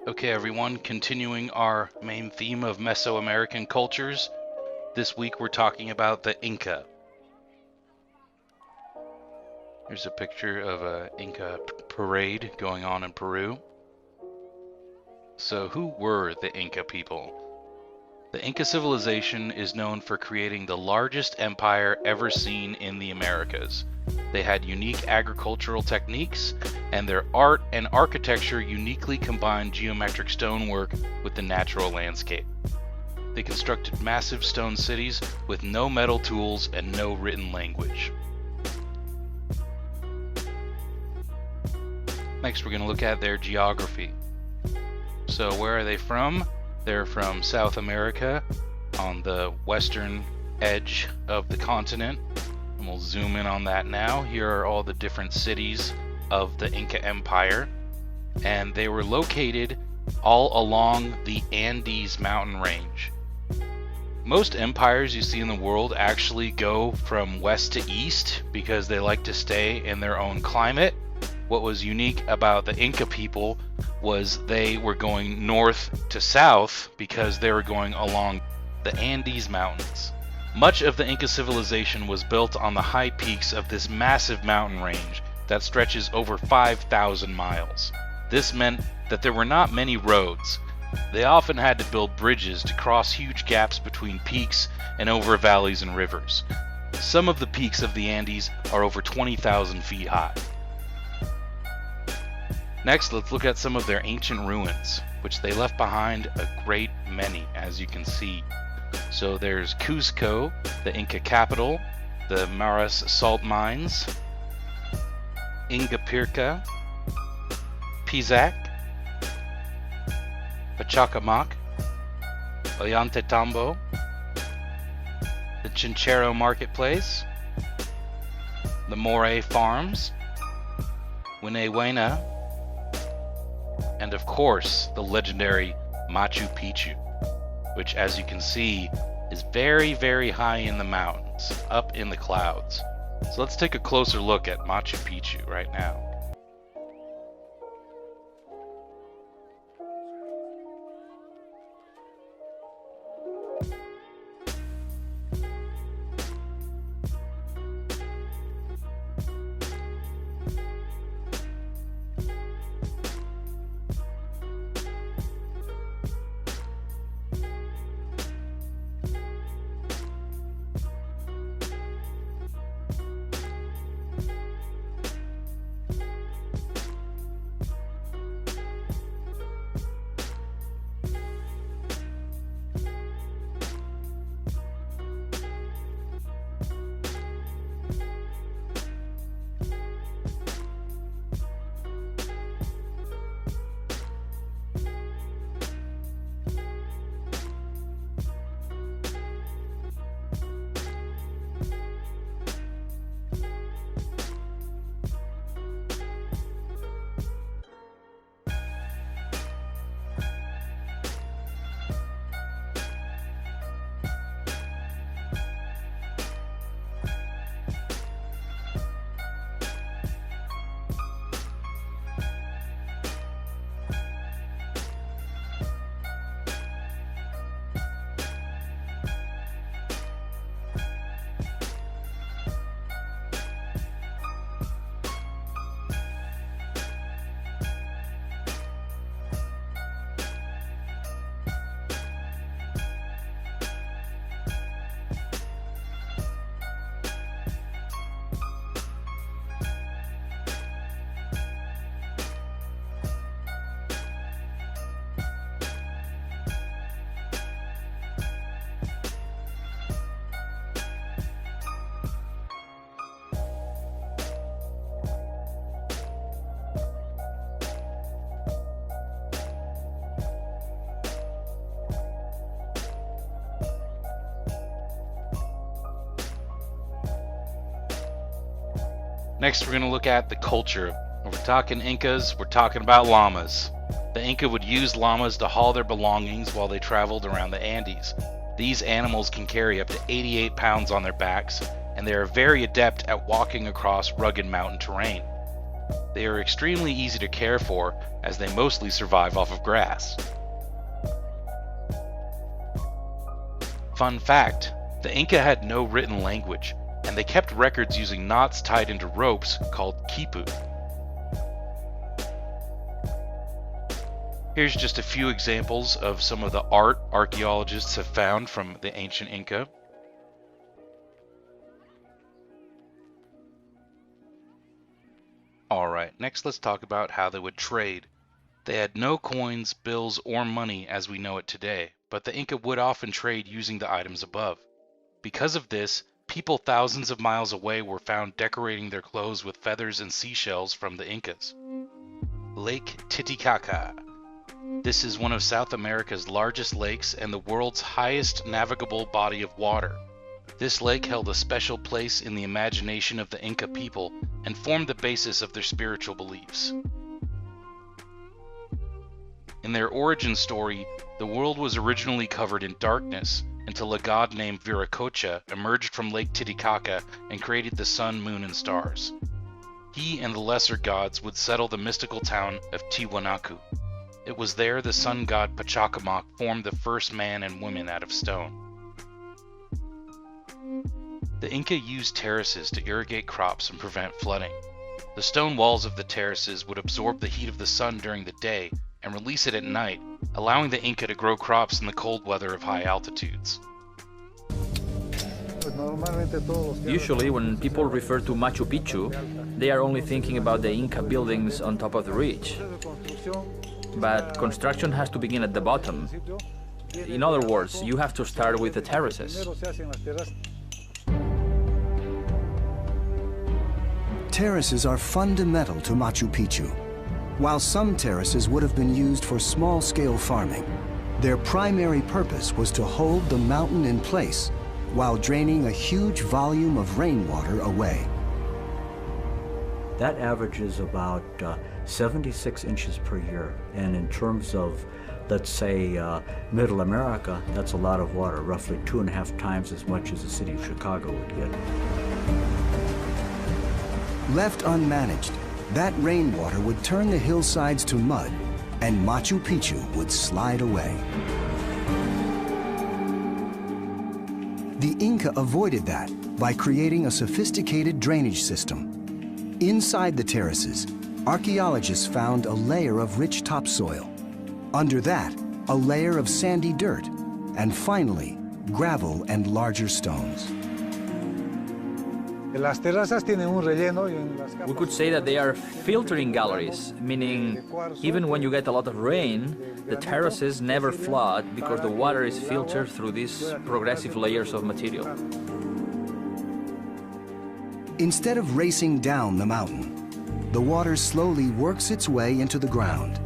Okay, everyone, continuing our main theme of Mesoamerican cultures, this week we're talking about the Inca. Here's a picture of a Inca parade going on in Peru. So who were the Inca people? The Inca civilization is known for creating the largest empire ever seen in the Americas. They had unique agricultural techniques, and their art and architecture uniquely combined geometric stonework with the natural landscape. They constructed massive stone cities with no metal tools and no written language. Next, we're going to look at their geography. So where are they from? They're from South America on the western edge of the continent. And we'll zoom in on that now. Here are all the different cities of the Inca Empire. And they were located all along the Andes mountain range. Most empires you see in the world actually go from west to east because they like to stay in their own climate. What was unique about the Inca people was they were going north to south because they were going along the Andes Mountains. Much of the Inca civilization was built on the high peaks of this massive mountain range that stretches over 5,000 miles. This meant that there were not many roads. They often had to build bridges to cross huge gaps between peaks and over valleys and rivers. Some of the peaks of the Andes are over 20,000 feet high. Next, let's look at some of their ancient ruins, which they left behind a great many, as you can see. So there's Cuzco, the Inca capital, the Maras salt mines, Ingapirca, Pisac, Pachacamac, Ollantaytambo, the Chinchero marketplace, the Moray farms, Winnewana, and of course, the legendary Machu Picchu, which as you can see is very, very high in the mountains, up in the clouds. So let's take a closer look at Machu Picchu right now. Next, we're going to look at the culture. When we're talking Incas, we're talking about llamas. The Inca would use llamas to haul their belongings while they traveled around the Andes. These animals can carry up to 88 pounds on their backs, and they are very adept at walking across rugged mountain terrain. They are extremely easy to care for, as they mostly survive off of grass. Fun fact, the Inca had no written language, and they kept records using knots tied into ropes called quipu. Here's just a few examples of some of the art archaeologists have found from the ancient Inca. Alright, next let's talk about how they would trade. They had no coins, bills, or money as we know it today, but the Inca would often trade using the items above. Because of this, people thousands of miles away were found decorating their clothes with feathers and seashells from the Incas. Lake Titicaca. This is one of South America's largest lakes and the world's highest navigable body of water. This lake held a special place in the imagination of the Inca people and formed the basis of their spiritual beliefs. In their origin story, the world was originally covered in darkness until a god named Viracocha emerged from Lake Titicaca and created the sun, moon, and stars. He and the lesser gods would settle the mystical town of Tiwanaku. It was there the sun god Pachacamac formed the first man and woman out of stone. The Inca used terraces to irrigate crops and prevent flooding. The stone walls of the terraces would absorb the heat of the sun during the day and release it at night, allowing the Inca to grow crops in the cold weather of high altitudes. Usually, when people refer to Machu Picchu, they are only thinking about the Inca buildings on top of the ridge. But construction has to begin at the bottom. In other words, you have to start with the terraces. Terraces are fundamental to Machu Picchu. While some terraces would have been used for small-scale farming, their primary purpose was to hold the mountain in place while draining a huge volume of rainwater away. That averages about 76 inches per year. And in terms of, let's say, Middle America, that's a lot of water, roughly 2.5 times as much as the city of Chicago would get. Left unmanaged, that rainwater would turn the hillsides to mud, and Machu Picchu would slide away. The Inca avoided that by creating a sophisticated drainage system. Inside the terraces, archaeologists found a layer of rich topsoil. Under that, a layer of sandy dirt, and finally, gravel and larger stones. We could say that they are filtering galleries, meaning even when you get a lot of rain, the terraces never flood because the water is filtered through these progressive layers of material. Instead of racing down the mountain, the water slowly works its way into the ground,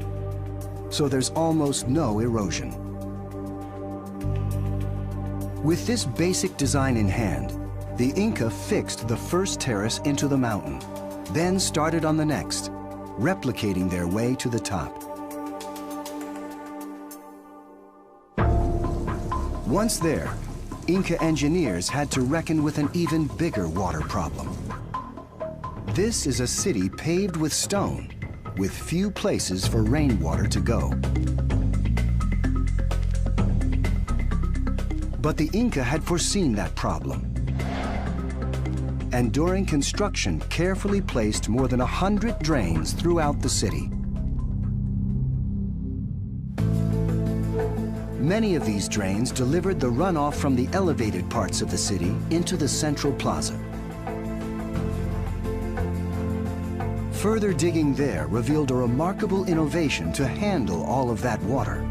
so there's almost no erosion. With this basic design in hand, the Inca fixed the first terrace into the mountain, then started on the next, replicating their way to the top. Once there, Inca engineers had to reckon with an even bigger water problem. This is a city paved with stone, with few places for rainwater to go. But the Inca had foreseen that problem, and during construction carefully placed more than 100 drains throughout the city. Many of these drains delivered the runoff from the elevated parts of the city into the central plaza. Further digging there revealed a remarkable innovation to handle all of that water.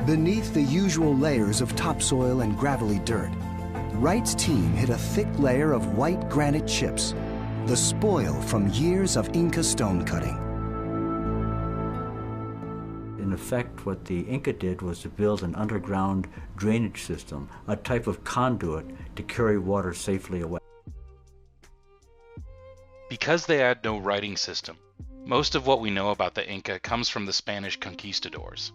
Beneath the usual layers of topsoil and gravelly dirt, Wright's team hid a thick layer of white granite chips, the spoil from years of Inca stone cutting. In effect, what the Inca did was to build an underground drainage system, a type of conduit to carry water safely away. Because they had no writing system, most of what we know about the Inca comes from the Spanish conquistadors.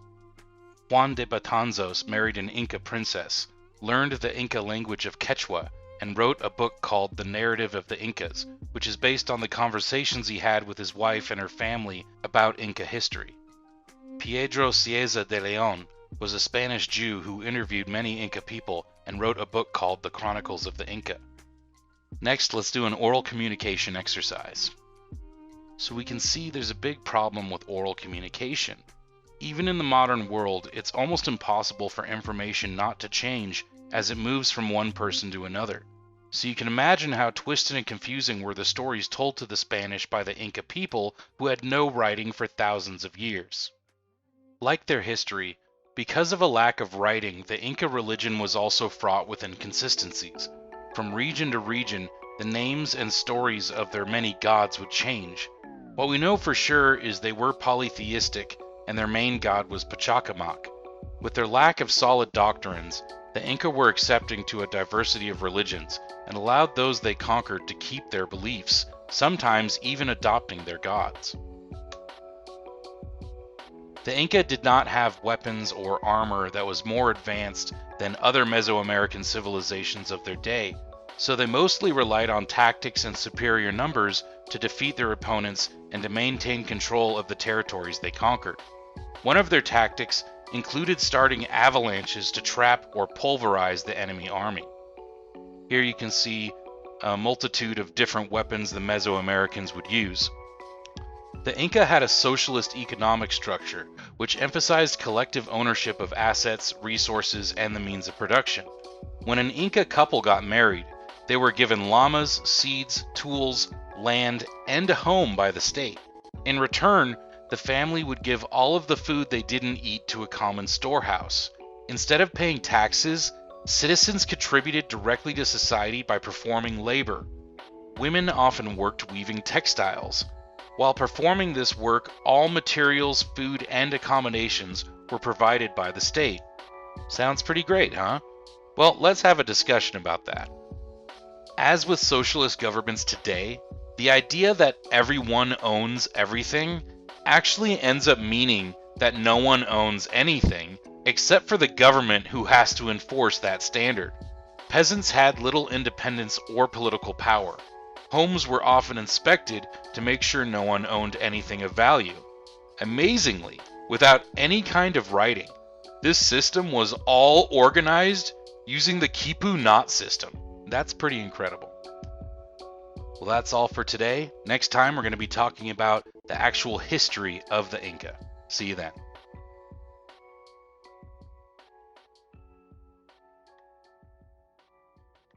Juan de Betanzos married an Inca princess, learned the Inca language of Quechua, and wrote a book called The Narrative of the Incas, which is based on the conversations he had with his wife and her family about Inca history. Pedro Cieza de Leon was a Spanish Jew who interviewed many Inca people and wrote a book called The Chronicles of the Inca. Next, let's do an oral communication exercise. So we can see there's a big problem with oral communication. Even in the modern world, it's almost impossible for information not to change as it moves from one person to another. So you can imagine how twisted and confusing were the stories told to the Spanish by the Inca people who had no writing for thousands of years. Like their history, because of a lack of writing, the Inca religion was also fraught with inconsistencies. From region to region, the names and stories of their many gods would change. What we know for sure is they were polytheistic, and their main god was Pachacamac. With their lack of solid doctrines, the Inca were accepting to a diversity of religions and allowed those they conquered to keep their beliefs, sometimes even adopting their gods. The Inca did not have weapons or armor that was more advanced than other Mesoamerican civilizations of their day, so they mostly relied on tactics and superior numbers to defeat their opponents and to maintain control of the territories they conquered. One of their tactics included starting avalanches to trap or pulverize the enemy army. Here you can see a multitude of different weapons the Mesoamericans would use. The Inca had a socialist economic structure, which emphasized collective ownership of assets, resources, and the means of production. When an Inca couple got married, they were given llamas, seeds, tools, land, and a home by the state. In return, the family would give all of the food they didn't eat to a common storehouse. Instead of paying taxes, citizens contributed directly to society by performing labor. Women often worked weaving textiles. While performing this work, all materials, food, and accommodations were provided by the state. Sounds pretty great, huh? Well, let's have a discussion about that. As with socialist governments today, the idea that everyone owns everything actually ends up meaning that no one owns anything except for the government, who has to enforce that standard. Peasants had little independence or political power. Homes were often inspected to make sure no one owned anything of value. Amazingly, without any kind of writing, this system was all organized using the Quipu knot system. That's pretty incredible. Well, that's all for today. Next time, we're going to be talking about the actual history of the Inca. See you then.